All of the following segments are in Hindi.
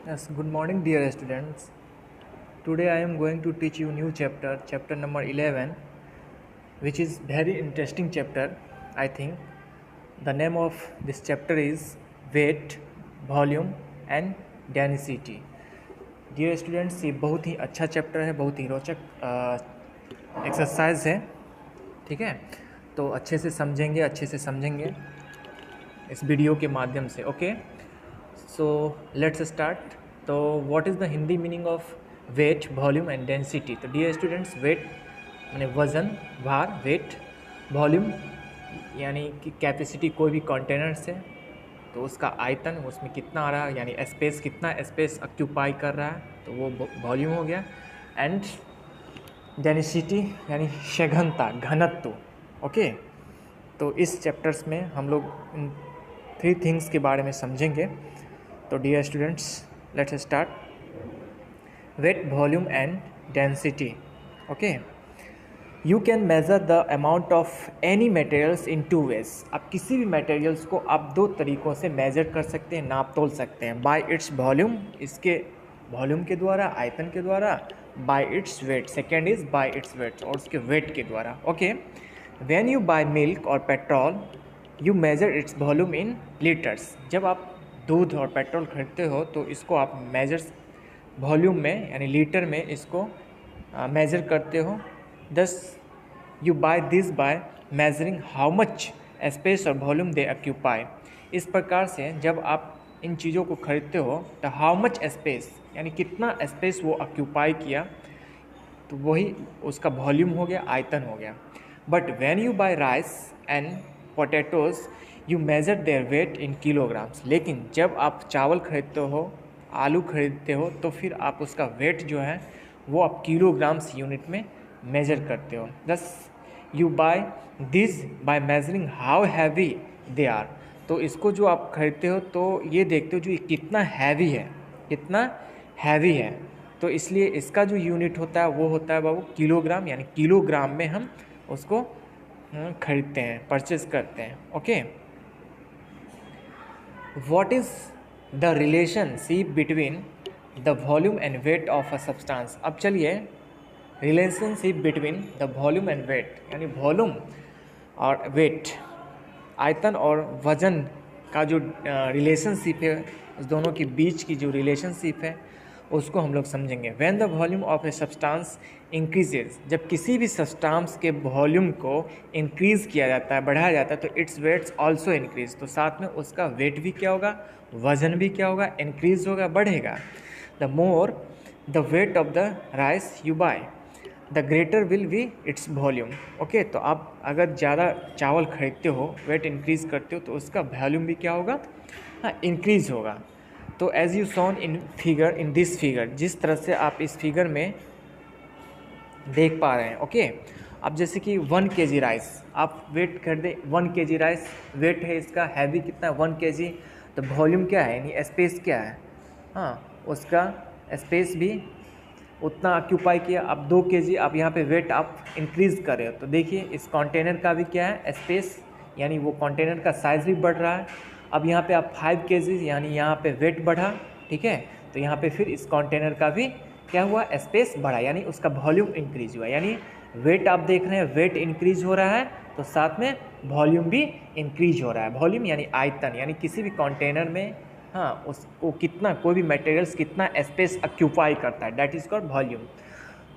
Yes, good morning, dear students. Today I am going to teach you new chapter, chapter number 11, which is very interesting chapter. I think the name of this chapter is weight, volume and density. Dear students, ये बहुत ही अच्छा चैप्टर है, बहुत ही रोचक एक्सरसाइज है. ठीक है, तो अच्छे से समझेंगे इस वीडियो के माध्यम से. Okay, so let's start. तो what is the Hindi meaning of weight, volume and density? तो डियर स्टूडेंट्स, वेट यानी वज़न, भार, वेट. वॉल्यूम यानी कि कैपेसिटी कोई भी कंटेनर से, तो उसका आयतन, उसमें कितना आ रहा है, यानी स्पेस, कितना स्पेस ऑक्यूपाई कर रहा है, तो वो वॉल्यूम हो गया. एंड डेंसिटी यानी सघनता, घनत्व. ओके, तो इस चैप्टर्स में हम लोग इन 3 थिंग्स के बारे में समझेंगे. तो dear students, let's start. Weight, volume and density. Okay, you can measure the amount of any materials in 2 ways. आप किसी भी मटेरियल्स को आप 2 तरीक़ों से मेज़र कर सकते हैं, नाप तोल सकते हैं. बाय इट्स वॉल्यूम, इसके वॉल्यूम के द्वारा, आयतन के द्वारा. By its weight, second is by its weight, और उसके वेट के द्वारा. Okay, when you buy milk और petrol you measure its volume in litres. जब आप दूध और पेट्रोल खरीदते हो तो इसको आप मेजर्स वॉल्यूम में यानी लीटर में इसको मेज़र करते हो. Thus you by this by measuring how much space और वॉल्यूम दे ऑक्यूपाई. इस प्रकार से जब आप इन चीज़ों को खरीदते हो तो हाउ मच स्पेस यानी कितना स्पेस वो ऑक्यूपाई किया, तो वही उसका वॉल्यूम हो गया, आयतन हो गया. But when you buy rice and potatoes you measure their weight in kilograms. लेकिन जब आप चावल खरीदते हो, आलू खरीदते हो, तो फिर आप उसका वेट जो है वो आप किलोग्राम्स यूनिट में मेज़र करते हो. Thus you by this by measuring how heavy they are. तो इसको जो आप खरीदते हो तो ये देखते हो जो ये कितना हैवी है, कितना हैवी है. तो इसलिए इसका जो यूनिट होता है वो होता है बाबू किलोग्राम, यानी किलोग्राम में हम उसको खरीदते हैं, परचेज करते हैं. Okay, what is the relationship between the volume and weight of a substance? अब चलिए, relationship between the volume and weight यानी वॉल्यूम और वेट, आयतन और वजन का जो रिलेशनशिप है, उस दोनों के बीच की जो रिलेशनशिप है उसको हम लोग समझेंगे. When the volume of a substance increases, जब किसी भी सब्सटेंस के वॉल्यूम को इंक्रीज़ किया जाता है, बढ़ाया जाता है, तो इट्स वेट्स आल्सो इंक्रीज. तो साथ में उसका वेट भी क्या होगा, वज़न भी क्या होगा, इंक्रीज होगा, बढ़ेगा. The more the weight of the rice you by the greater will be its volume. Okay, तो आप अगर ज़्यादा चावल खरीदते हो, वेट इंक्रीज़ करते हो, तो उसका वॉल्यूम भी क्या होगा, हाँ, इंक्रीज़ होगा. तो as you saw in this figure, जिस तरह से आप इस फिगर में देख पा रहे हैं. ओके, अब जैसे कि 1 kg राइस आप वेट कर दे, 1 kg राइस वेट है इसका, हैवी कितना, 1 kg. तो वॉल्यूम क्या है, यानी स्पेस क्या है, हाँ, उसका स्पेस भी उतना ऑक्यूपाई किया. अब 2 kg आप यहाँ पे वेट आप इंक्रीज़ कर रहे हो, तो देखिए इस कंटेनर का भी क्या है, स्पेस, यानी वो कंटेनर का साइज़ भी बढ़ रहा है. अब यहाँ पे आप 5 kg यानी यहाँ पे वेट बढ़ा, ठीक है, तो यहाँ पे फिर इस कंटेनर का भी क्या हुआ, स्पेस बढ़ा, यानी उसका वॉल्यूम इंक्रीज हुआ. यानी वेट आप देख रहे हैं, वेट इंक्रीज हो रहा है, तो साथ में वॉल्यूम भी इंक्रीज हो रहा है. वॉल्यूम यानी आयतन, यानी किसी भी कंटेनर में, हाँ, उसको कितना, कोई भी मटेरियल्स कितना स्पेस ऑक्यूपाई करता है, दैट इज़ कॉल्ड वॉल्यूम.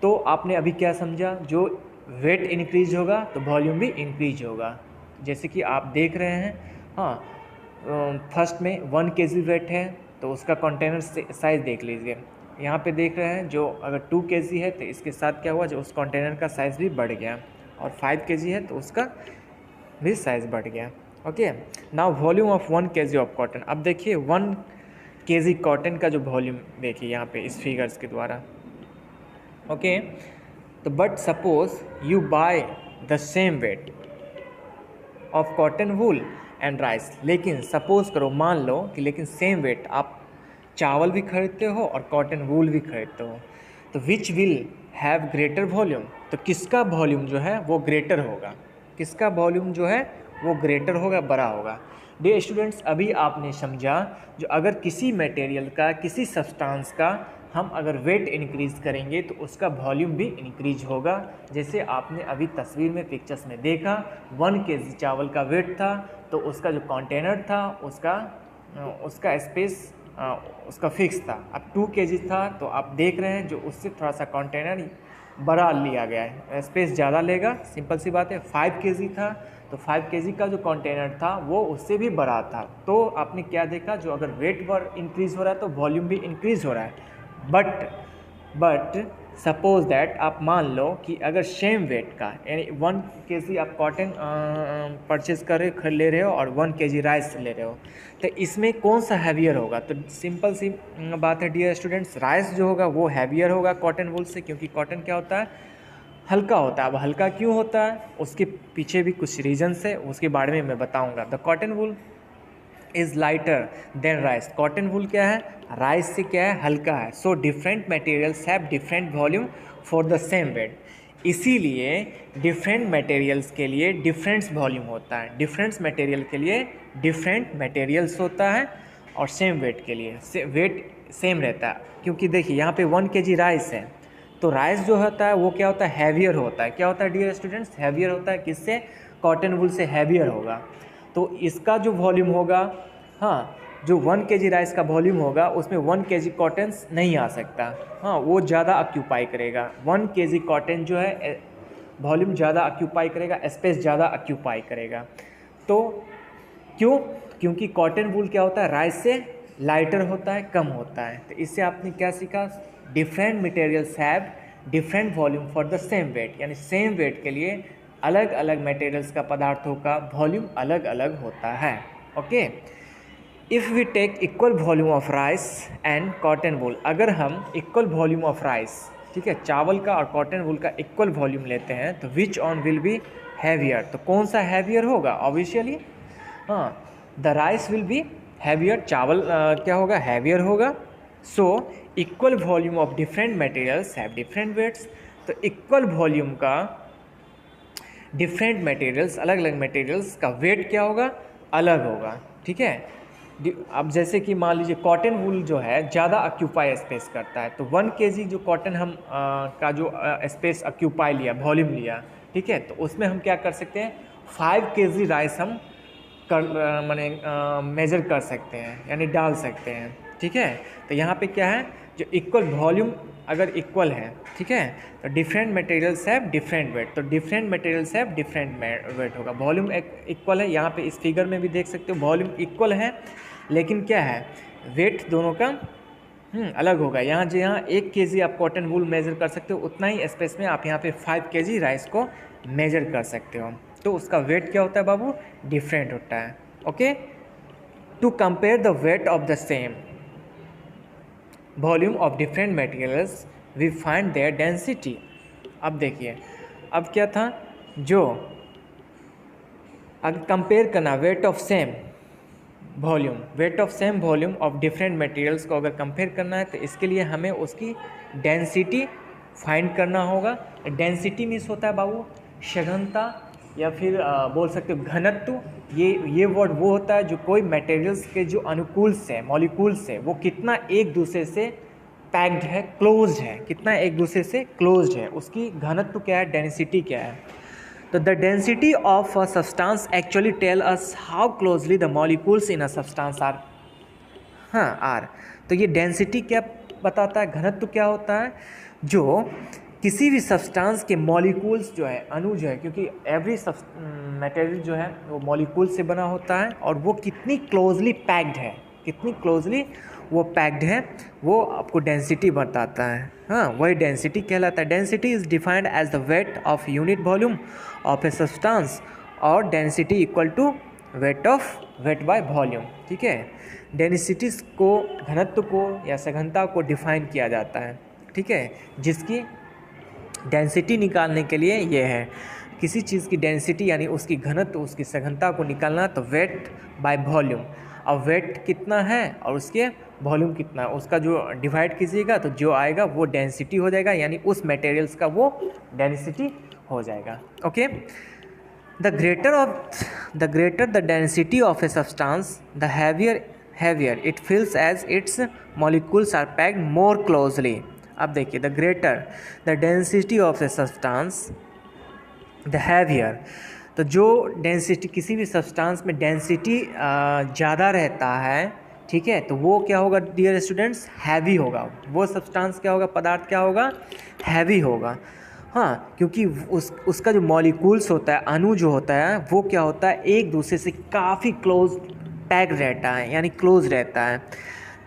तो आपने अभी क्या समझा, जो वेट इंक्रीज होगा तो वॉल्यूम भी इंक्रीज होगा. जैसे कि आप देख रहे हैं, हाँ, फर्स्ट में 1 kg वेट है तो उसका कंटेनर साइज़ देख लीजिए. यहाँ पे देख रहे हैं जो अगर 2 kg है तो इसके साथ क्या हुआ, जो उस कंटेनर का साइज़ भी बढ़ गया, और 5 kg है तो उसका भी साइज़ बढ़ गया. Okay, now volume of 1 kg of cotton. अब देखिए 1 kg कॉटन का जो वॉल्यूम देखिए यहाँ पे इस फिगर्स के द्वारा. ओके, तो but suppose you by the same weight of cotton wool and rice. लेकिन सपोज करो, मान लो कि लेकिन सेम वेट आप चावल भी खरीदते हो और कॉटन वूल भी खरीदते हो, तो which will have greater volume. तो किसका वॉल्यूम जो है वो ग्रेटर होगा, किसका वॉल्यूम जो है वो ग्रेटर होगा, बड़ा होगा. डियर स्टूडेंट्स, अभी आपने समझा जो अगर किसी मटेरियल का, किसी सब्सटेंस का हम अगर वेट इंक्रीज करेंगे तो उसका वॉल्यूम भी इंक्रीज होगा। जैसे आपने अभी तस्वीर में, पिक्चर्स में देखा, 1 kg चावल का वेट था तो उसका जो कंटेनर था उसका स्पेस उसका फिक्स था। अब 2 kg था तो आप देख रहे हैं जो उससे थोड़ा सा कंटेनर बड़ा लिया गया है, स्पेस ज़्यादा लेगा, सिंपल सी बात है। 5 kg था तो 5 kg का जो कंटेनर था वो उससे भी बड़ा था। तो आपने क्या देखा, जो अगर वेट पर इंक्रीज़ हो रहा है तो वॉल्यूम भी इंक्रीज़ हो रहा है। बट सपोज दैट आप मान लो कि अगर सेम वेट का, यानी 1 kg आप कॉटन परचेज ले रहे हो और 1 kg राइस ले रहे हो, तो इसमें कौन सा हैवियर होगा? तो सिंपल सी बात है डियर स्टूडेंट्स, राइस जो होगा वो हैवियर होगा कॉटन वूल से, क्योंकि कॉटन क्या होता है, हल्का होता है। अब हल्का क्यों होता है, उसके पीछे भी कुछ रीजन्स है, उसके बारे में मैं बताऊंगा। The cotton wool is lighter than rice. Cotton wool क्या है, राइस से क्या है, हल्का है। So different materials have different volume for the same weight. इसीलिए डिफरेंट मटेरियल्स के लिए डिफरेंट वॉल्यूम होता है, डिफरेंट मटेरियल के लिए डिफरेंट मटेरियल्स होता है, और सेम वेट के लिए वेट सेम रहता है। क्योंकि देखिए यहाँ पे 1 kg राइस है तो राइस जो होता है वो क्या होता है, हैवियर होता है। क्या होता है डियर स्टूडेंट्स, हैवियर होता है। किससे, कॉटन वूल से हैवियर होगा। तो इसका जो वॉल्यूम होगा, हाँ, जो 1 kg राइस का वॉल्यूम होगा उसमें 1 kg कॉटन नहीं आ सकता। हाँ, वो ज़्यादा ऑक्यूपाई करेगा। 1 kg कॉटन जो है वॉल्यूम ज़्यादा ऑक्यूपाई करेगा, स्पेस ज़्यादा ऑक्यूपाई करेगा। तो क्यों, क्योंकि कॉटन वूल क्या होता है, राइस से लाइटर होता है, कम होता है। तो इससे आपने क्या सीखा, different materials have different volume for the same weight, यानी सेम वेट के लिए अलग अलग मटेरियल्स का, पदार्थों का वॉल्यूम अलग अलग होता है। Okay, if we take equal volume of rice and cotton wool, अगर हम इक्वल वॉल्यूम ऑफ राइस, ठीक है, चावल का और कॉटन वूल का इक्वल वॉल्यूम लेते हैं, तो which one will be heavier, तो कौन सा हैवियर होगा? ऑब्वियसली हाँ, the rice will be heavier, चावल क्या होगा, हैवियर होगा। So equal volume of different materials have different weights. तो इक्वल वॉल्यूम का डिफरेंट मटेरियल्स, अलग अलग मटेरियल्स का वेट क्या होगा, अलग होगा। ठीक है, अब जैसे कि मान लीजिए कॉटन वूल जो है ज़्यादा ऑक्यूपाई स्पेस करता है, तो 1 kg जो कॉटन हम का जो स्पेस ऑक्यूपाई लिया, वॉल्यूम लिया, ठीक है, तो उसमें हम क्या कर सकते हैं, 5 kg राइस हम माने मेज़र कर सकते हैं, यानी डाल सकते हैं। ठीक है, तो यहाँ पे क्या है, जो इक्वल वॉल्यूम अगर इक्वल है, ठीक है, तो different materials have different weight, तो different materials have different weight होगा। वॉल्यूम इक्वल है, यहाँ पे इस फिगर में भी देख सकते हो वॉल्यूम इक्वल है, लेकिन क्या है, वेट दोनों का अलग होगा। यहाँ 1 kg आप कॉटन वूल मेज़र कर सकते हो, उतना ही स्पेस में आप यहाँ पे 5 kg राइस को मेज़र कर सकते हो, तो उसका वेट क्या होता है बाबू, डिफरेंट होता है। Okay, to compare the weight of the same volume of different materials we find their density. अब देखिए, अब क्या था, जो अगर कंपेयर करना weight of same volume, weight of same volume of different materials को अगर कंपेयर करना है, तो इसके लिए हमें उसकी डेंसिटी फाइंड करना होगा। डेंसिटी मीन्स होता है बाबू सघनता, या फिर बोल सकते हो घनत्व। ये वर्ड वो होता है जो कोई मटेरियल्स के जो अनुकूल्स है, मॉलिक्यूल्स है, वो कितना एक दूसरे से पैक्ड है, क्लोज्ड है, कितना एक दूसरे से क्लोज्ड है, उसकी घनत्व क्या है, डेंसिटी क्या है। तो the density of a substance actually tell us how closely the molecules in a substance are. तो ये डेंसिटी क्या बताता है, घनत्व क्या होता है, जो किसी भी सब्सटेंस के मॉलिक्यूल्स जो है, अणु जो है, क्योंकि एवरी मटेरियल जो है वो मॉलिक्यूल से बना होता है, और वो कितनी क्लोजली पैक्ड है, कितनी क्लोजली वो पैक्ड है, वो आपको डेंसिटी बताता है। हाँ, वही डेंसिटी कहलाता है। Density is defined as the weight of unit volume of a substance, और density equal to weight by volume. ठीक है, डेंसिटीज को, घनत्व को या सघनता को डिफाइन किया जाता है। ठीक है, जिसकी डेंसिटी निकालने के लिए ये है, किसी चीज़ की डेंसिटी यानी उसकी घनत्व, उसकी सघनता को निकालना, तो वेट बाय वॉल्यूम। अब वेट कितना है और उसके वॉल्यूम कितना है, उसका जो डिवाइड कीजिएगा तो जो आएगा वो डेंसिटी हो जाएगा, यानी उस मटेरियल्स का वो डेंसिटी हो जाएगा। Okay, The greater the density of a substance, the heavier it feels as its molecules are packed more closely. अब देखिए, the greater the density of a substance, the heavier, तो जो डेंसिटी किसी भी सब्सटेंस में डेंसिटी ज़्यादा रहता है, ठीक है, तो वो क्या होगा डियर स्टूडेंट्स, हैवी होगा। वो सब्सटेंस क्या होगा, पदार्थ क्या होगा, हैवी होगा। हाँ, क्योंकि उसका जो मॉलिक्यूल्स होता है, अणु जो होता है, वो क्या होता है, एक दूसरे से काफ़ी क्लोज पैक रहता है, यानी क्लोज रहता है।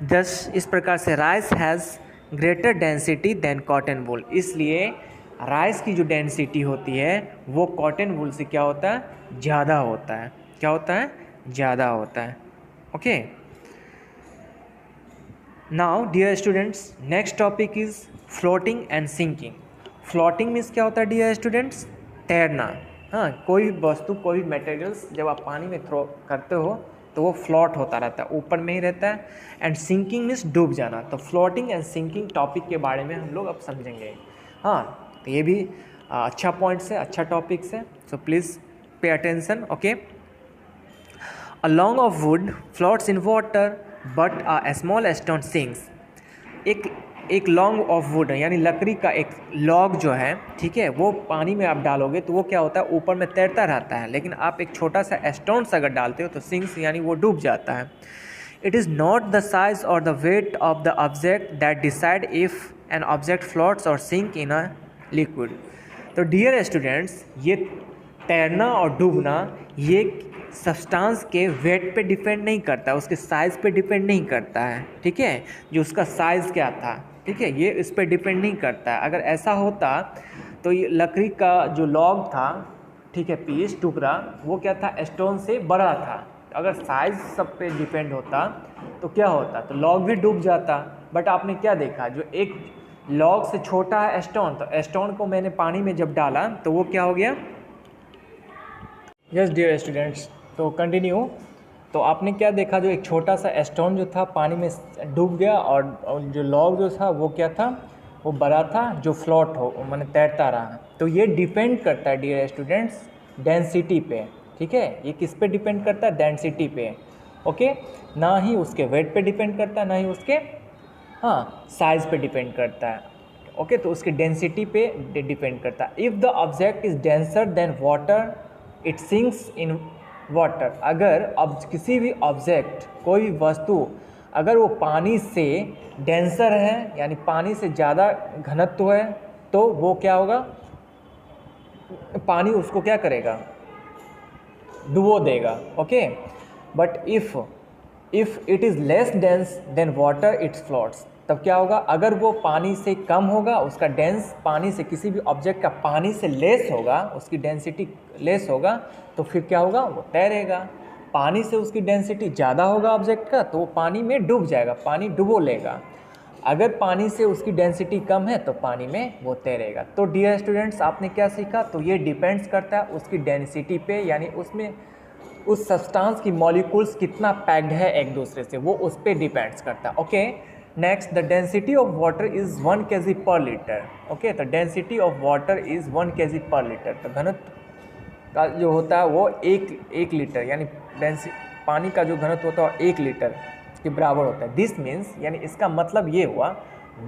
दस इस प्रकार से rice has greater density than cotton wool, इसलिए राइस की जो डेंसिटी होती है वो कॉटन वूल से क्या होता है, ज़्यादा होता है। क्या होता है, ज़्यादा होता है। Okay, now dear students, next topic is floating and sinking. Floating means क्या होता है डियर स्टूडेंट्स, तैरना। हाँ, कोई भी वस्तु, कोई भी मटेरियल्स जब आप पानी में थ्रो करते हो तो वो फ्लोट होता रहता है, ऊपर में ही रहता है। एंड सिंकिंग मीन्स डूब जाना। तो फ्लोटिंग एंड सिंकिंग टॉपिक के बारे में हम लोग अब समझेंगे। हाँ, तो ये भी अच्छा पॉइंट्स है, अच्छा टॉपिक्स है, so please pay attention. Okay, a long off would floats in water but a small stone sinks. एक लॉन्ग ऑफ वुड यानी लकड़ी का एक लॉग जो है, ठीक है, वो पानी में आप डालोगे तो वो क्या होता है, ऊपर में तैरता रहता है। लेकिन आप एक छोटा सा स्टोन्स अगर डालते हो तो सिंक्स यानी वो डूब जाता है। It is not the size और the weight of the object that decide if an object floats और सिंक इन अ लिक्विड। तो डियर स्टूडेंट्स, ये तैरना और डूबना ये सब्सटेंस के वेट पे डिपेंड नहीं करता, उसके साइज़ पे डिपेंड नहीं करता है, ठीक है, जो उसका साइज़ क्या था, ठीक है, ये इस पर डिपेंड नहीं करता है। अगर ऐसा होता तो ये लकड़ी का जो लॉग था, ठीक है, पीस टुकड़ा, वो क्या था, स्टोन से बड़ा था। अगर साइज़ सब पे डिपेंड होता तो क्या होता, तो लॉग भी डूब जाता। बट आपने क्या देखा, जो एक लॉग से छोटा है स्टोन, तो स्टोन को मैंने पानी में जब डाला तो वो क्या हो गया। यस डियर स्टूडेंट्स, तो कंटिन्यू। तो आपने क्या देखा, जो एक छोटा सा स्टोन जो था पानी में डूब गया, और जो लॉग जो था वो क्या था, वो बड़ा था, जो फ्लोट हो माने तैरता रहा। तो ये डिपेंड करता है डियर स्टूडेंट्स डेंसिटी पे, ठीक है, ये किस पे डिपेंड करता है, डेंसिटी पे। ओके, ना ही उसके वेट पे डिपेंड करता है, ना ही उसके साइज़ पे डिपेंड करता है। ओके, तो उसके डेंसिटी पे डिपेंड करता है। If the object is denser then water it sinks in water. अगर अब किसी भी ऑब्जेक्ट, कोई भी वस्तु अगर वो पानी से डेंसर है यानी पानी से ज़्यादा घनत्व है, तो वो क्या होगा, पानी उसको क्या करेगा, डुबो देगा। Okay, but if it is less dense then water it's floats, तब क्या होगा, अगर वो पानी से कम होगा, उसका डेंस पानी से, किसी भी ऑब्जेक्ट का पानी से लेस होगा, उसकी डेंसिटी लेस होगा, तो फिर क्या होगा, वो तैरेगा। पानी से उसकी डेंसिटी ज़्यादा होगा ऑब्जेक्ट का, तो वो पानी में डूब जाएगा, पानी डुबो लेगा। अगर पानी से उसकी डेंसिटी कम है तो पानी में वो तैरेगा। तो डियर स्टूडेंट्स, आपने क्या सीखा, तो ये डिपेंड्स करता है उसकी डेंसिटी पे, यानी उसमें उस सब्सटेंस की मॉलिक्यूल्स कितना पैक्ड है एक दूसरे से, वो उस पर डिपेंड्स करता है। Okay, next, the density of water is 1 kg per litre. Okay, तो density of water is 1 kg per litre. तो घनत्व का जो होता है वो एक लीटर, यानी पानी का जो घनत्व होता है 1 लीटर के बराबर होता है। दिस मीन्स, यानी इसका मतलब ये हुआ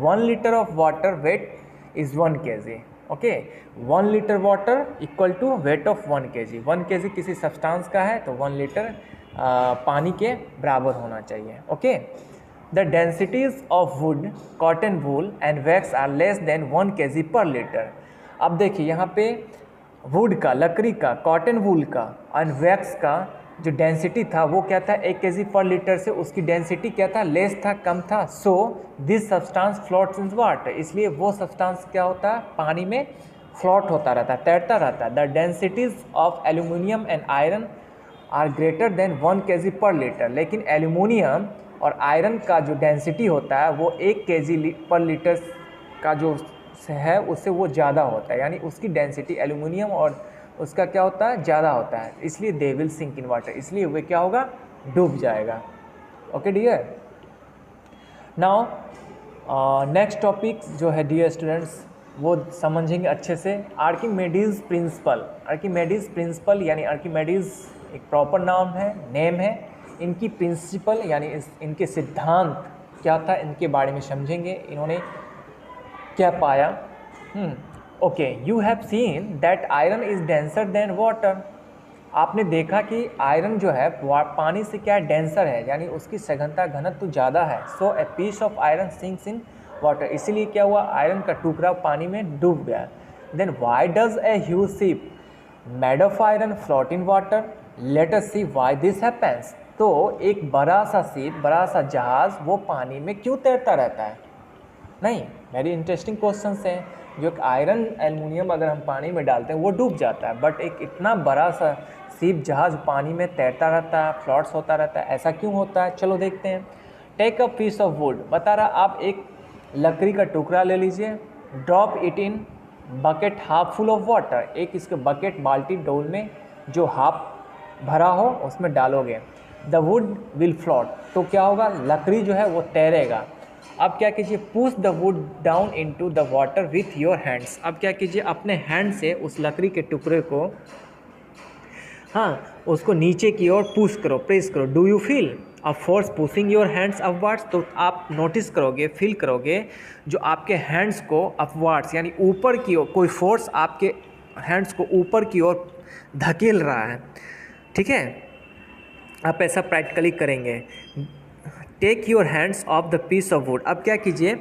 1 litre of water weight is 1 kg। Okay, 1 litre water equal to weight of 1 kg। 1 kg किसी सब्सटेंस का है तो 1 लीटर पानी के बराबर होना चाहिए। Okay, the densities of wood, cotton wool and wax are less than 1 kg per litre. अब देखिए यहाँ पे वुड का, लकड़ी का, कॉटन वूल का एंड वैक्स का जो डेंसिटी था वो क्या था, 1 kg पर लीटर से उसकी डेंसिटी क्या था, लेस था, कम था। So this substance floats in water, इसलिए वो सब्सटेंस क्या होता है, पानी में फ्लोट होता रहता है, तैरता रहता है। The densities of aluminium and iron are greater than 1 kg per litre. लेकिन एल्यूमिनियम और आयरन का जो डेंसिटी होता है वो 1 kg पर लीटर का जो है उससे वो ज़्यादा होता है, यानी उसकी डेंसिटी एल्यूमिनियम और उसका क्या होता है, ज़्यादा होता है, इसलिए they will sink in water, इसलिए वे क्या होगा, डूब जाएगा। Okay dear, now next topic जो है डियर स्टूडेंट्स, वो समझेंगे अच्छे से। आर्किमेडीज प्रिंसिपल यानी आर्किमेडीज एक प्रॉपर नाम है, नेम है। इनकी प्रिंसिपल यानी इनके सिद्धांत क्या था, इनके बारे में समझेंगे, इन्होंने क्या पाया। Okay, you have seen that iron is denser then water. आपने देखा कि आयरन जो है पानी से क्या डेंसर है, यानी उसकी सघनता घनत्व तो ज़्यादा है। So a piece of iron sinks in water, इसीलिए क्या हुआ, आयरन का टुकड़ा पानी में डूब गया। Then why does a huge ship made of iron float in water, let us see why this happens. तो एक बड़ा सा शिप, बड़ा सा जहाज वो पानी में क्यों तैरता रहता है? नहीं, वेरी इंटरेस्टिंग क्वेश्चन है। जो आयरन एल्युमिनियम अगर हम पानी में डालते हैं वो डूब जाता है, बट एक इतना बड़ा सा शिप जहाज पानी में तैरता रहता है, फ्लोट्स होता रहता है, ऐसा क्यों होता है? चलो देखते हैं। Take a piece of wood, बता रहा आप एक लकड़ी का टुकड़ा ले लीजिए, drop it in bucket half full of water, एक इसके बकेट बाल्टी डोल में जो हाफ भरा हो उसमें डालोगे। द वुड विल फ्लोट, तो क्या होगा, लकड़ी जो है वो तैरेगा। अब क्या कीजिए, push the wood down into the water with your hands. अब क्या कीजिए, अपने हैंड से उस लकड़ी के टुकड़े को, हाँ, उसको नीचे की ओर पुश करो, प्रेस करो। Do you feel a force pushing your hands upwards, तो आप नोटिस करोगे, फील करोगे जो आपके हैंड्स को अपवर्ड्स यानी ऊपर की ओर कोई फोर्स आपके हैंड्स को ऊपर की ओर धकेल रहा है। ठीक है, आप ऐसा प्रैक्टिकली करेंगे। Take your hands off the piece of wood, अब क्या कीजिए,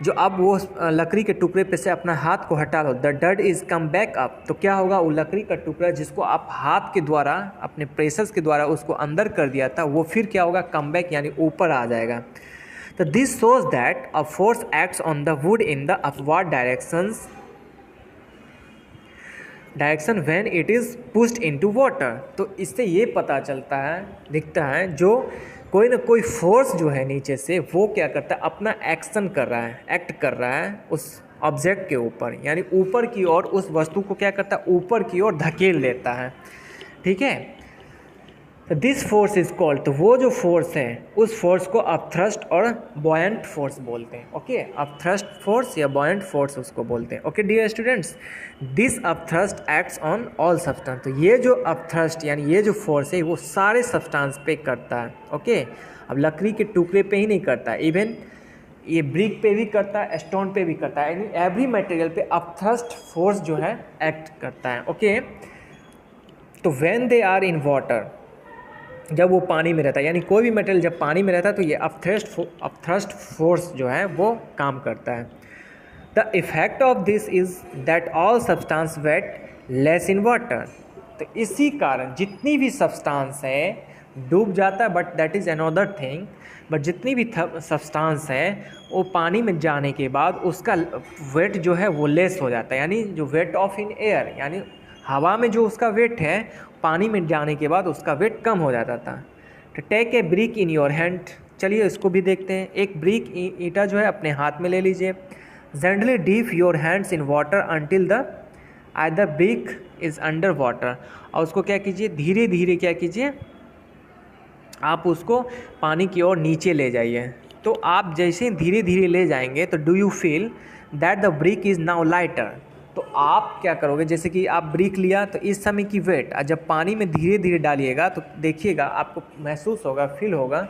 जो अब वो लकड़ी के टुकड़े पे से अपना हाथ को हटा लो। The dud is come back up, तो क्या होगा, वो लकड़ी का टुकड़ा जिसको आप हाथ के द्वारा अपने प्रेशर्स के द्वारा उसको अंदर कर दिया था, वो फिर क्या होगा, कम बैक यानी ऊपर आ जाएगा। तो this shows that a force acts on the would in the upward direction when it is pushed into water. तो इससे ये पता चलता है, दिखता है, जो कोई ना कोई फोर्स जो है नीचे से वो क्या करता है, अपना एक्शन कर रहा है, एक्ट कर रहा है उस ऑब्जेक्ट के ऊपर, यानी ऊपर की ओर उस वस्तु को क्या करता है, ऊपर की ओर धकेल देता है। ठीक है, तो दिस फोर्स इज कॉल्ड, तो वो जो फोर्स है उस फोर्स को अपथ्रस्ट और बॉयंट फोर्स बोलते हैं। ओके, अपथ्रस्ट फोर्स या बॉयंट फोर्स उसको बोलते हैं। Okay dear students, this upthrust acts on all substance, तो ये जो अपथ्रस्ट यानी ये जो फोर्स है वो सारे सब्सटेंस पे करता है। ओके, अब लकड़ी के टुकड़े पे ही नहीं करता, इवन ये ब्रिक पे भी करता है, स्टोन पे भी करता है, यानी एवरी मटेरियल पे अपथ्रस्ट फोर्स जो है एक्ट करता है। ओके, तो when they are in water, जब वो पानी में रहता है, यानी कोई भी मटेरियल जब पानी में रहता है तो ये अपथ्रस्ट फोर्स जो है वो काम करता है। The effect of this is that all substance weight less in water, तो इसी कारण जितनी भी सब्सटेंस है डूब जाता है, but that is another thing, but जितनी भी सब्सटेंस है वो पानी में जाने के बाद उसका वेट जो है वो लेस हो जाता है, यानी जो वेट ऑफ इन एयर, यानी हवा में जो उसका वेट है पानी में जाने के बाद उसका वेट कम हो जाता था। तो take a brick in your hand, चलिए इसको भी देखते हैं। एक ब्रिक ईंटा जो है अपने हाथ में ले लीजिए। Gently deep your hands in water until the either brick is under water, और उसको क्या कीजिए, धीरे धीरे क्या कीजिए, आप उसको पानी की ओर नीचे ले जाइए। तो आप जैसे धीरे धीरे ले जाएंगे तो do you feel that the brick is now lighter, तो आप क्या करोगे, जैसे कि आप ब्रिक लिया तो इस समय की वेट जब पानी में धीरे धीरे डालिएगा तो देखिएगा आपको महसूस होगा, फील होगा,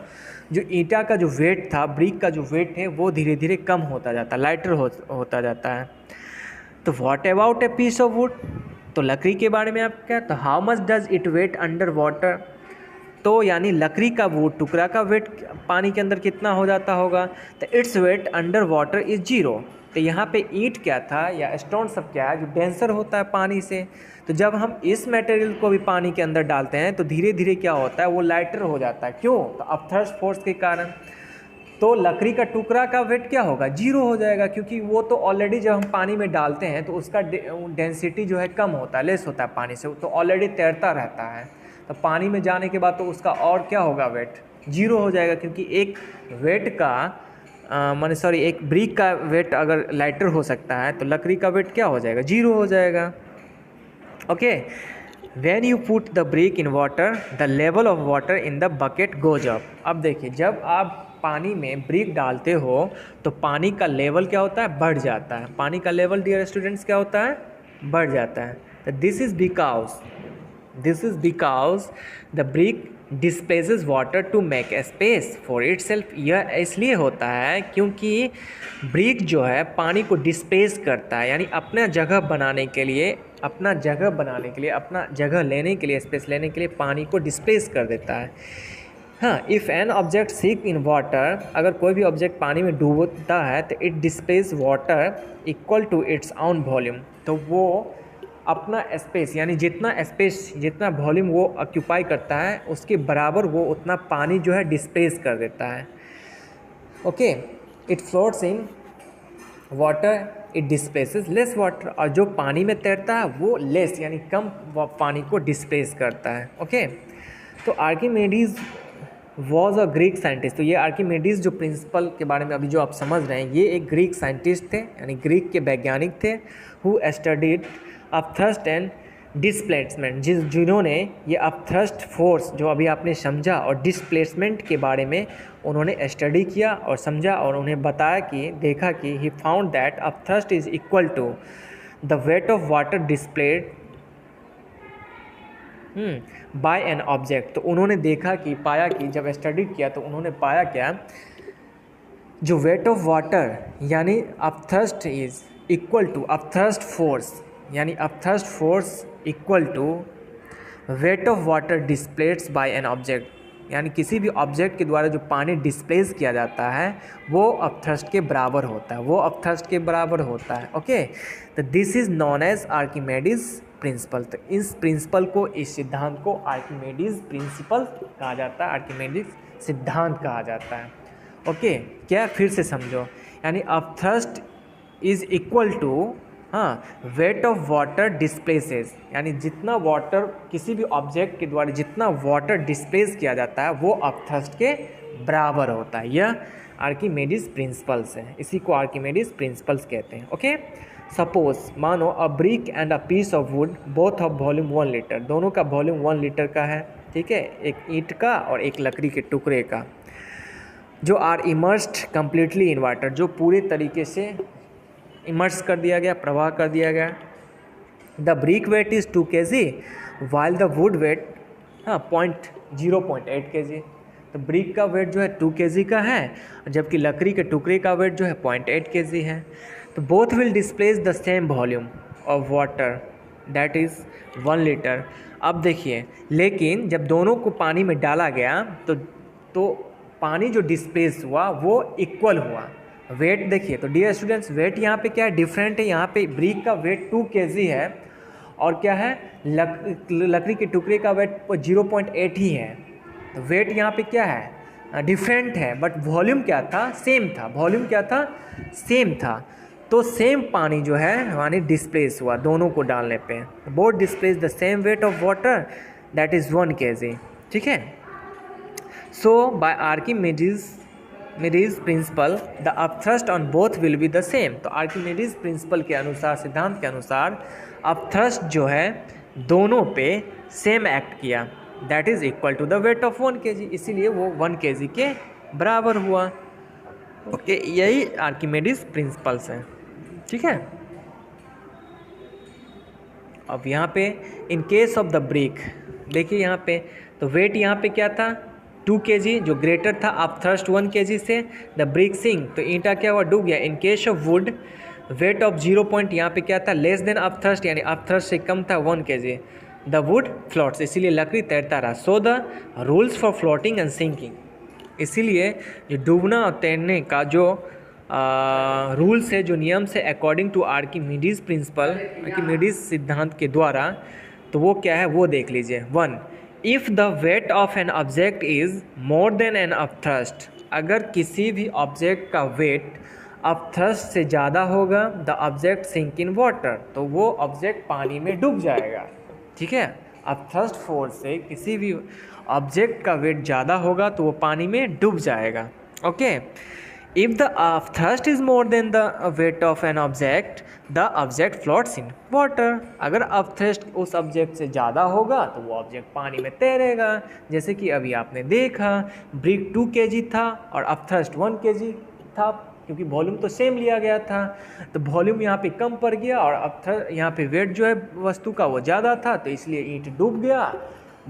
जो ईंटा का जो वेट था, ब्रिक का जो वेट है वो धीरे धीरे कम होता जाता है, लाइटर होता जाता है। तो what about a piece of wood, तो लकड़ी के बारे में आप क्या, तो how much does it weight under water, तो यानी लकड़ी का वो टुकड़ा का वेट पानी के अंदर कितना हो जाता होगा, तो its weight under water is 0। तो यहाँ पे ईंट क्या था या स्टोन सब क्या है, जो डेंसर होता है पानी से, तो जब हम इस मटेरियल को भी पानी के अंदर डालते हैं तो धीरे धीरे क्या होता है, वो लाइटर हो जाता है। क्यों, तो अपथ्रस्ट फोर्स के कारण। तो लकड़ी का टुकड़ा का वेट क्या होगा, 0 हो जाएगा, क्योंकि वो तो ऑलरेडी जब हम पानी में डालते हैं तो उसका डेंसिटी जो है कम होता है, लेस होता है पानी से, तो ऑलरेडी तैरता रहता है। तो पानी में जाने के बाद तो उसका और क्या होगा, वेट 0 हो जाएगा, क्योंकि एक वेट का एक ब्रिक का वेट अगर लाइटर हो सकता है तो लकड़ी का वेट क्या हो जाएगा, 0 हो जाएगा। Okay, when you put the brick in water the level of water in the bucket goes up. अब देखिए, जब आप पानी में ब्रिक डालते हो तो पानी का लेवल क्या होता है, बढ़ जाता है। पानी का लेवल डियर स्टूडेंट्स क्या होता है, बढ़ जाता है। तो this is because the brick displaces water to make a space for itself. यह इसलिए होता है क्योंकि ब्रिक जो है पानी को डिस्प्लेस करता है, यानी अपना जगह बनाने के लिए, अपना जगह लेने के लिए, स्पेस लेने के लिए पानी को डिस्प्लेस कर देता है। हाँ, if an object sink in water, अगर कोई भी ऑब्जेक्ट पानी में डूबता है तो it displace water equal to its own volume. तो वो अपना स्पेस, यानी जितना वॉल्यूम वो ऑक्यूपाई करता है उसके बराबर वो उतना पानी जो है डिस्प्लेस कर देता है। Okay, it floats in water, it displaces less water. और जो पानी में तैरता है वो लेस यानी कम पानी को डिस्प्लेस करता है। ओके, तो Archimedes was a Greek scientist. तो ये आर्किमिडीज जो प्रिंसिपल के बारे में अभी जो आप समझ रहे हैं, ये एक ग्रीक साइंटिस्ट थे, यानी ग्रीक के वैज्ञानिक थे, who studied upthrust and displacement, जिन्होंने ये अपथ्रस्ट फोर्स जो अभी आपने समझा और डिस्प्लेसमेंट के बारे में उन्होंने स्टडी किया और समझा, और उन्हें बताया कि देखा कि he found that upthrust is equal to the weight of water displaced by an object. तो उन्होंने देखा कि पाया कि जब स्टडी किया तो उन्होंने पाया क्या, जो वेट ऑफ वाटर यानी upthrust is equal to upthrust force, यानी upthrust force equal to weight of water displaced by an object, यानी किसी भी ऑब्जेक्ट के द्वारा जो पानी डिस्प्लेस किया जाता है वो अपथ्रस्ट के बराबर होता है। ओके, तो this is known as Archimedes principle. तो इस प्रिंसिपल को, इस सिद्धांत को आर्किमेडीज प्रिंसिपल कहा जाता है, आर्किमेडीज सिद्धांत कहा जाता है। ओके, क्या फिर से समझो, यानी upthrust is equal to weight of water displaces, यानी जितना वाटर किसी भी ऑब्जेक्ट के द्वारा जितना वाटर डिस्प्लेस किया जाता है वो अपथ्रस्ट के बराबर होता है। यह आर्किमेडीज प्रिंसिपल्स है, इसी को आर्किमेडीज प्रिंसिपल्स कहते हैं। ओके, सपोज मानो a brick and a piece of wood both of volume 1 litre, दोनों का वॉल्यूम 1 लीटर का है, ठीक है, एक ईंट का और एक लकड़ी के टुकड़े का, जो are immersed completely in water, जो पूरे तरीके से इमर्स कर दिया गया, प्रवाह कर दिया गया। The brick weight is 2 kg while the wood weight 0.8 kg। तो ब्रिक का वेट जो है 2 kg का है, जबकि लकड़ी के टुकड़े का वेट जो है 0.8 kg है। तो both will displace the same volume of water that is 1 litre. अब देखिए, लेकिन जब दोनों को पानी में डाला गया तो पानी जो डिस्प्लेस हुआ वो इक्वल हुआ। वेट देखिए, तो डियर स्टूडेंट्स, वेट यहाँ पे क्या है, डिफरेंट है। यहाँ पे ब्रिक का वेट 2 kg है और क्या है, लकड़ी के टुकड़े का वेट 0.8 ही है। तो वेट यहाँ पे क्या है, डिफरेंट है, बट वॉल्यूम क्या था, सेम था। तो सेम पानी जो है यानी डिस्प्लेस हुआ दोनों को डालने पे, both displace the same weight of water that is 1 kg, ठीक है। So by Archimedes principle the upthrust on both will be the same. तो आर्किमिडीज प्रिंसिपल के अनुसार, सिद्धांत के अनुसार, अपथ्रस्ट जो है दोनों पे सेम एक्ट किया, that is equal to the weight of 1 kg, इसीलिए वो 1 kg के बराबर हुआ। ओके, यही आर्किमिडीज प्रिंसिपल्स हैं, ठीक है। अब यहाँ पे in case of the brick, देखिए यहाँ पे तो वेट यहाँ पे क्या था, 2 kg, जो ग्रेटर था अपथ्रस्ट 1 kg से। द ब्रिक सिंक, तो ईंटा क्या हुआ, डूब गया। In case of would weight of 0 point यहाँ पे क्या था, लेस देन अपथ्रस्ट, यानी अपथ्रस्ट से कम था 1 kg। द वुड फ्लोट्स, इसीलिए लकड़ी तैरता रहा। So the rules for floating and sinking, इसीलिए जो डूबना और तैरने का जो रूल्स है, जो नियम से according to Archimedes principle, Archimedes सिद्धांत के द्वारा, तो वो क्या है वो देख लीजिए। 1, if the weight of an object is more than an upthrust, अगर किसी भी ऑब्जेक्ट का वेट अपथ्रस्ट से ज़्यादा होगा, the object sink in water, तो वो ऑब्जेक्ट पानी में डूब जाएगा, ठीक है। अपथ्रस्ट फोर्स से किसी भी ऑब्जेक्ट का वेट ज़्यादा होगा तो वो पानी में डूब जाएगा। Okay, If the upthrust is more than the weight of an object, the object floats in water. अगर अपथ्रस्ट उस ऑब्जेक्ट से ज़्यादा होगा तो वो ऑब्जेक्ट पानी में तैरेगा। जैसे कि अभी आपने देखा ब्रिक 2 kg था और अपथ्रस्ट 1 kg था, क्योंकि वॉल्यूम तो सेम लिया गया था, तो वॉल्यूम यहाँ पे कम पड़ गया और अपथ्रस्ट यहाँ पे वेट जो है वस्तु का वो ज़्यादा था, तो इसलिए ईंट डूब गया।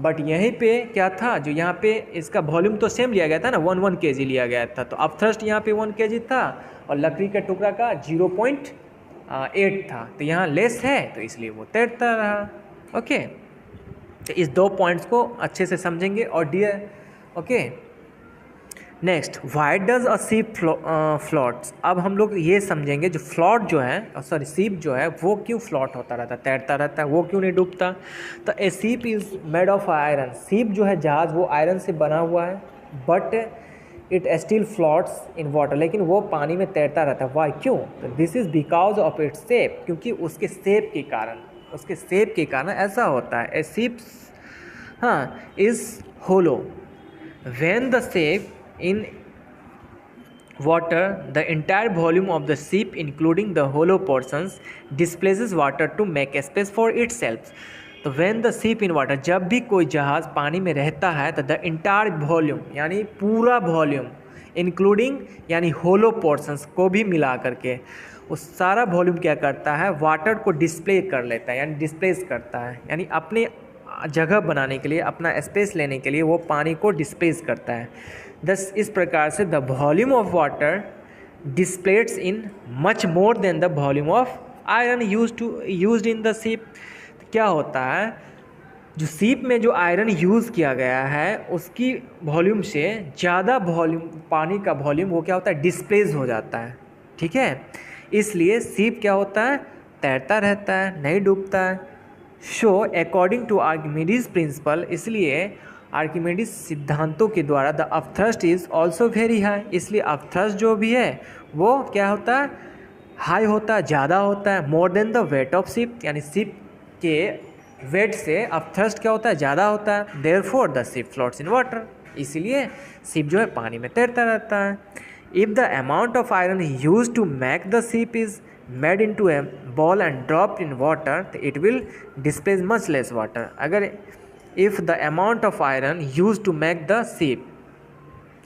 बट यहीं पे क्या था, जो यहाँ पे इसका वॉल्यूम तो सेम लिया गया था ना, 1 kg लिया गया था, तो अपथ्रस्ट यहाँ पे 1 kg था और लकड़ी का टुकड़ा का 0.8 था, तो यहाँ लेस है तो इसलिए वो तैरता रहा। ओके, तो इस 2 पॉइंट्स को अच्छे से समझेंगे। और dear okay, next, why does a ship floats. अब हम लोग ये समझेंगे जो फ्लॉट जो है, सॉरी सीप जो है वो क्यों फ्लॉट होता रहता है, तैरता रहता है, वो क्यों नहीं डूबता। तो ए ship is made of iron. सीप जो है जहाज़ वो आयरन से बना हुआ है, but it still floats in water, लेकिन वो पानी में तैरता रहता है। वाई, क्यों। तो this is because of its shape, क्योंकि उसके शेप के कारण, उसके शेप के कारण ऐसा होता है। A ship is hollow when the shape in water, the entire volume of the ship including the hollow portions displaces water to make space for itself. तो when the ship in water, जब भी कोई जहाज़ पानी में रहता है तो the entire volume यानी पूरा वॉल्यूम, इंक्लूडिंग यानी होलो पोर्शंस को भी मिला करके उस सारा वॉल्यूम क्या करता है, वाटर को डिस्प्ले कर लेता है, यानी डिस्प्लेस करता है, यानी अपने जगह बनाने के लिए, अपना स्पेस लेने के लिए वो पानी को डिस्प्लेस करता है। दस इस प्रकार से the volume of water displaced in much more than the volume of iron used in the ship. क्या होता है, जो शिप में जो आयरन यूज़ किया गया है उसकी वॉल्यूम से ज़्यादा वॉल्यूम, पानी का वॉल्यूम वो क्या होता है, डिस्प्लेस हो जाता है। ठीक है, इसलिए शिप क्या होता है, तैरता रहता है, नहीं डूबता है। So according to Archimedes principle, इसलिए आर्किमिडीज सिद्धांतों के द्वारा the upthrust is also very high, इसलिए अपथ्रस्ट जो भी है वो क्या होता है, हाई होता है, ज़्यादा होता है, more than the weight of ship, यानी शिप के वेट से अपथ्रस्ट क्या होता है, ज़्यादा होता है। Therefore the ship floats in water, इसीलिए शिप जो है पानी में तैरता रहता है। If the amount of iron use to make the ship is made into a ball and dropped in water, it will displace much less water. अगर if the amount of iron used to make the ship,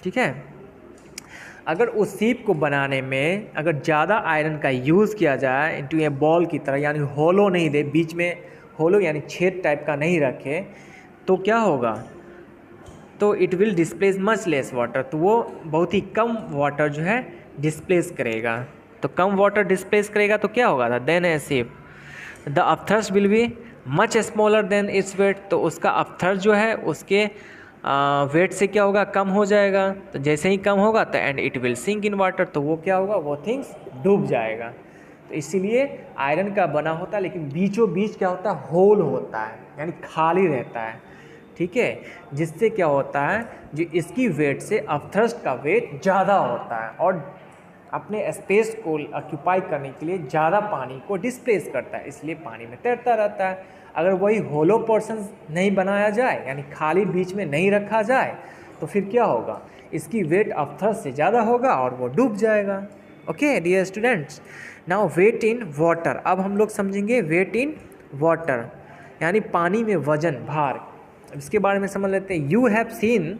ठीक है, अगर उस शिप को बनाने में अगर ज़्यादा आयरन का यूज़ किया जाए इनटू ए बॉल की तरह, यानी होलो नहीं दे, बीच में होलो यानी छेद टाइप का नहीं रखे, तो क्या होगा, तो it will displace much less water, तो वो बहुत ही कम वाटर जो है डिस्प्लेस करेगा। तो कम वाटर डिस्प्लेस करेगा तो क्या होगा, then a ship the upthrust will be much smaller than its weight, तो उसका अपथ्रस्ट जो है उसके वेट से क्या होगा, कम हो जाएगा। तो जैसे ही कम होगा तो and it will sink in water, तो वो क्या होगा, वो थिंग्स डूब जाएगा। तो इसीलिए आयरन का बना होता है, लेकिन बीचों बीच क्या होता है, होल होता है, यानी खाली रहता है। ठीक है, जिससे क्या होता है, जो इसकी वेट से अपथ्रस्ट का वेट ज़्यादा होता है और अपने स्पेस को ऑक्यूपाई करने के लिए ज़्यादा पानी को डिस्प्लेस करता है, इसलिए पानी में तैरता रहता है। अगर वही होलो पोर्शन नहीं बनाया जाए, यानी खाली बीच में नहीं रखा जाए, तो फिर क्या होगा, इसकी वेट अपथ्रस्ट से ज़्यादा होगा और वो डूब जाएगा। Okay dear students, now weight in water. अब हम लोग समझेंगे वेट इन वाटर, यानी पानी में वजन, भार। इसके बारे में समझ लेते हैं। You have seen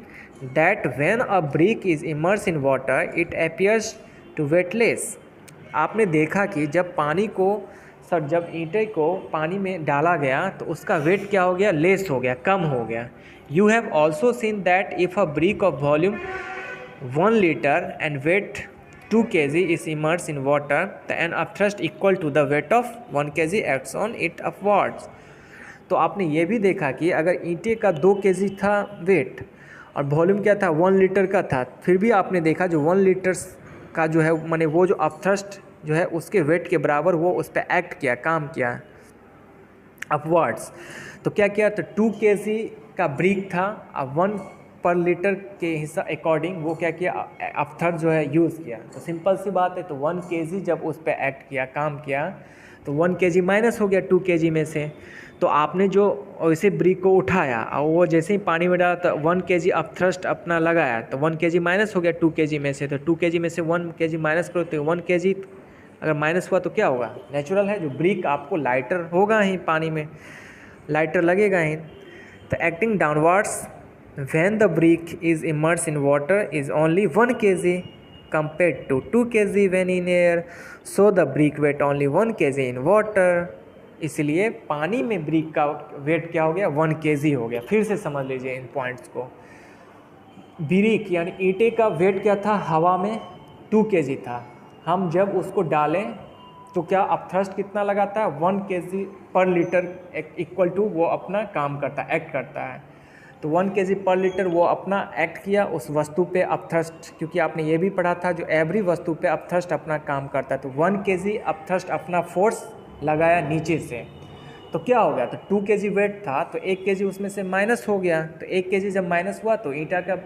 that when a brick is immerse in water it appears to weightless. आपने देखा कि जब पानी को जब ईंटे को पानी में डाला गया तो उसका वेट क्या हो गया, लेस हो गया, कम हो गया। You have also seen that if a brick of volume 1 litre and weight 2 kg is immersed in water, then upthrust equal to the weight of 1 kg acts on it upwards। तो आपने ये भी देखा कि अगर ईंटे का 2 kg था वेट और वॉल्यूम क्या था, 1 लीटर का था, फिर भी आपने देखा जो 1 लीटर का जो है, माने वो जो अपथ्रस्ट जो है उसके वेट के बराबर वो उस पर एक्ट किया, काम किया अपवर्ड्स। तो क्या किया, तो 2 kg का ब्रिक था, अब 1 पर लीटर के हिस्सा अकॉर्डिंग वो क्या किया, अपथर जो है यूज़ किया। तो सिंपल सी बात है, तो 1 kg जब उस पर एक्ट किया, काम किया, तो 1 kg माइनस हो गया 2 kg में से। तो आपने जो वैसे ब्रिक को उठाया और वो जैसे ही पानी में डाला तो 1 kg अपथ्रस्ट अपना लगाया, तो 1 kg माइनस हो गया 2 kg में से। तो 2 kg में से 1 kg माइनस करो तो 1 kg अगर माइनस हुआ तो क्या होगा, नेचुरल है जो ब्रिक आपको लाइटर होगा ही, पानी में लाइटर लगेगा ही। तो acting downwards when the brick is immersed in water is only 1 kg compared to 2 kg when in air, so the brick weight only 1 kg in water। इसलिए पानी में ब्रिक का वेट क्या हो गया, 1 kg हो गया। फिर से समझ लीजिए इन पॉइंट्स को। ब्रिक यानी ईंटे का वेट क्या था, हवा में 2 kg था। हम जब उसको डालें तो क्या अपथ्रस्ट कितना लगाता है, 1 kg per litre equal to वो अपना काम करता है, एक्ट करता है। तो 1 kg पर लीटर वो अपना एक्ट किया उस वस्तु पे अपथ्रस्ट, क्योंकि आपने ये भी पढ़ा था जो एवरी वस्तु पे अपथ्रस्ट अपना काम करता है। तो 1 kg अपथ्रस्ट अपना फोर्स लगाया नीचे से, तो क्या हो गया, तो 2 kg वेट था तो 1 kg उसमें से माइनस हो गया। तो 1 kg जब माइनस हुआ तो ईंटा का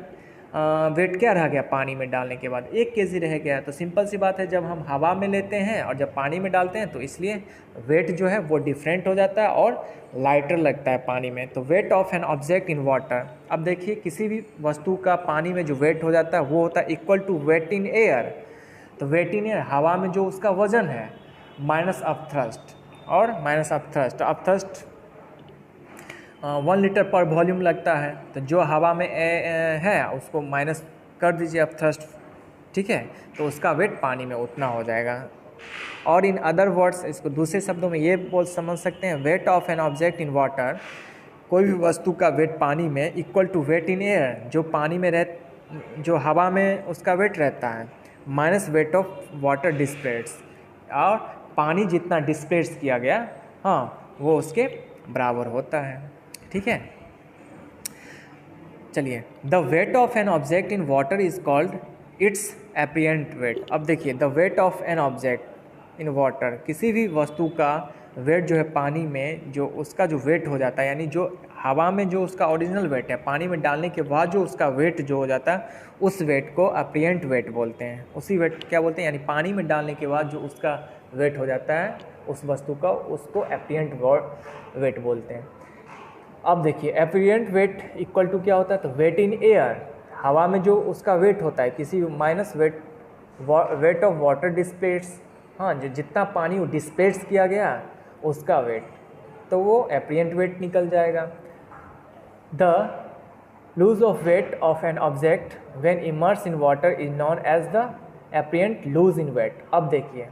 वेट क्या रह गया, पानी में डालने के बाद 1 kg रह गया। तो सिंपल सी बात है, जब हम हवा में लेते हैं और जब पानी में डालते हैं तो इसलिए वेट जो है वो डिफरेंट हो जाता है और लाइटर लगता है पानी में। तो wait of an object in water, अब देखिए किसी भी वस्तु का पानी में जो वेट हो जाता है वो होता है equal to weight in air. तो वेट इन एयर, हवा में जो उसका वजन है, माइनस अपथ्रस्ट और माइनस अपथ्रस्ट। अपथ्रस्ट 1 लीटर पर वॉल्यूम लगता है, तो जो हवा में है उसको माइनस कर दीजिए अपथ्रस्ट, ठीक है, तो उसका वेट पानी में उतना हो जाएगा। और इन अदर वर्ड्स, इसको दूसरे शब्दों में ये बोल समझ सकते हैं, weight of an object in water, कोई भी वस्तु का वेट पानी में equal to weight in air, जो पानी में जो हवा में उसका वेट रहता है, minus weight of water displaced, और पानी जितना डिस्प्लेस किया गया, हाँ, वो उसके बराबर होता है। ठीक है, चलिए, the weight of an object in water is called its apparent weight. अब देखिए, the weight of an object in water, किसी भी वस्तु का वेट जो है पानी में, जो उसका जो वेट हो जाता है, यानी जो हवा में जो उसका ओरिजिनल वेट है, पानी में डालने के बाद जो उसका वेट जो हो जाता है, उस वेट को एपियंट वेट बोलते हैं। उसी वेट क्या बोलते हैं, यानी पानी में डालने के बाद जो उसका वेट हो जाता है उस वस्तु का, उसको एपियंट वेट बोलते हैं। अब देखिए, एपियंट वेट इक्वल टू क्या होता है, तो वेट इन एयर, हवा में जो उसका वेट होता है किसी minus weight of water displace, हाँ, जो जितना पानी वो डिस्प्लेस किया गया उसका वेट, तो वो एपियंट वेट निकल जाएगा। The loss of weight of an object when immersed in water is known as the apparent loss in weight. अब देखिए,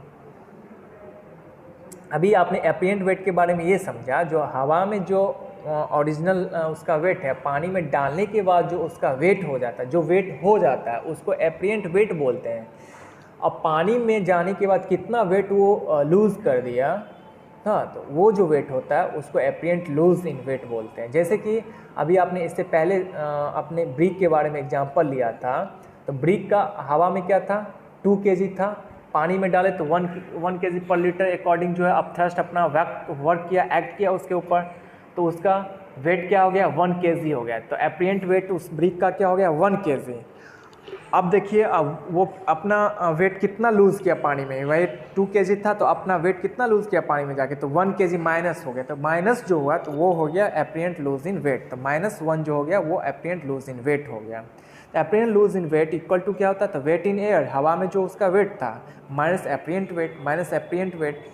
अभी आपने एपियंट वेट के बारे में ये समझा, जो हवा में जो ओरिजिनल उसका वेट है, पानी में डालने के बाद जो उसका वेट हो जाता है, जो वेट हो जाता है उसको एपियंट वेट बोलते हैं। अब पानी में जाने के बाद कितना वेट वो लूज़ कर दिया, हाँ, तो वो जो वेट होता है उसको एपियंट लूज इन वेट बोलते हैं। जैसे कि अभी आपने इससे पहले अपने ब्रिक के बारे में एग्जांपल लिया था, तो ब्रिक का हवा में क्या था, 2 kg था, पानी में डाले तो 1 kg पर लीटर अकॉर्डिंग जो है अपथ्रस्ट अपना वर्क किया, एक्ट किया उसके ऊपर, तो उसका वेट क्या हो गया, 1 kg हो गया। तो एपियंट वेट उस ब्रिक का क्या हो गया, 1 kg। अब देखिए, अब वो अपना वेट कितना लूज़ किया पानी में, वही 2 kg था, तो अपना वेट कितना लूज़ किया पानी में जाके, तो 1 kg माइनस हो गया। तो माइनस जो हुआ तो वो हो गया एपियंट लूज इन वेट, तो -1 जो हो गया वो एपियंट लूज इन वेट हो गया। तो apparent loss in weight equal to क्या होता है, तो वेट इन एयर, हवा में जो उसका वेट था, माइनस एपियंट वेट,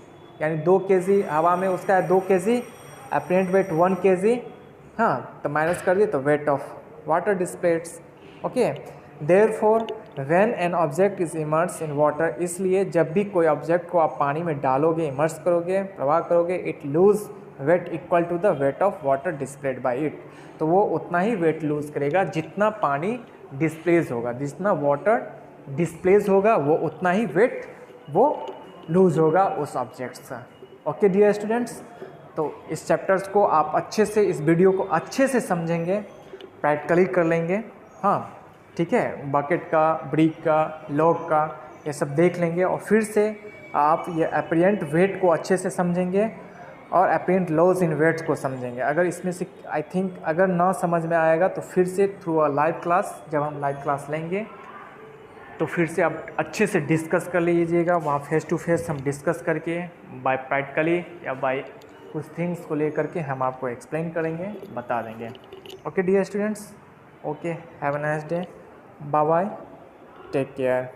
यानी 2 kg हवा में उसका है 2 kg, एपियंट वेट 1 kg, हाँ, तो माइनस कर दिए तो wait of water displaced. Okay, therefore when an object is immerse in water, इसलिए जब भी कोई ऑब्जेक्ट को आप पानी में डालोगे, इमर्स करोगे, प्रवाह करोगे, it lose weight equal to the weight of water displaced by it, तो वो उतना ही वेट लूज करेगा जितना पानी डिस्प्लेस होगा, जितना वाटर डिस्प्लेस होगा वो उतना ही वेट वो लूज होगा उस ऑब्जेक्ट से। ओके डियर स्टूडेंट्स, तो इस चैप्टर्स को आप अच्छे से, इस वीडियो को अच्छे से समझेंगे, प्रैक्टिकली कर लेंगे, हाँ, ठीक है, बकेट का, ब्रिक का, लॉग का, ये सब देख लेंगे और फिर से आप ये एपियंट वेट को अच्छे से समझेंगे और अपेरेंट लॉज इन वेट्स को समझेंगे। अगर इसमें से आई थिंक अगर ना समझ में आएगा तो फिर से थ्रू अ लाइव क्लास, जब हम लाइव क्लास लेंगे तो फिर से आप अच्छे से डिस्कस कर लीजिएगा, वहाँ फेस टू फेस हम डिस्कस करके बाय प्रैक्टिकली या बाय कुछ थिंग्स को लेकर के हम आपको एक्सप्लेन करेंगे, बता देंगे। Okay dear students, okay, have a nice day, bye bye, take care.